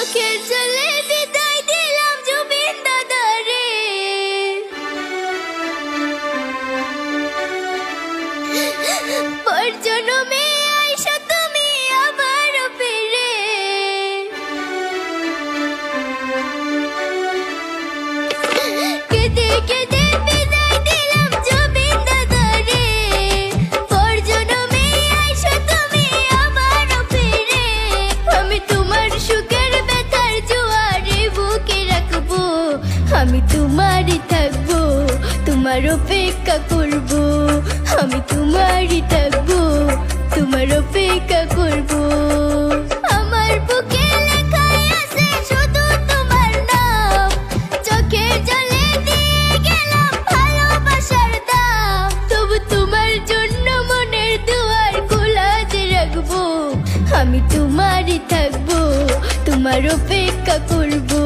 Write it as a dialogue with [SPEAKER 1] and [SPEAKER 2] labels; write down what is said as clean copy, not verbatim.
[SPEAKER 1] চোখের জলে বিদায় দিলাম জুবিন দাদারে। পর জন্মে আইসা তুমি আবার ফিরে। কেঁদে কেঁদে বিদায় দিলাম জুবিন দাদারে। পর জন্মে আইসা তুমি আবার ফিরে। আমি তোমার সুখের ব্যথার জোয়ারে বুকে রাখবো। আমি তোমারই থাকবো, তোমার অপেক্ষা করবো। আমি তোমারই থাকবো, তোমার অপেক্ষা করবো। আমার বুকে লেখাই আছে শুধু তোমার নাম। চোখের জলে দিয়ে গেলাম ভালোবাসার দাম। তবু তোমার জন্য মনের দুয়ার খোলা যে রাখবো। আমি তোমারই থাকবো, তোমার অপেক্ষা করবো।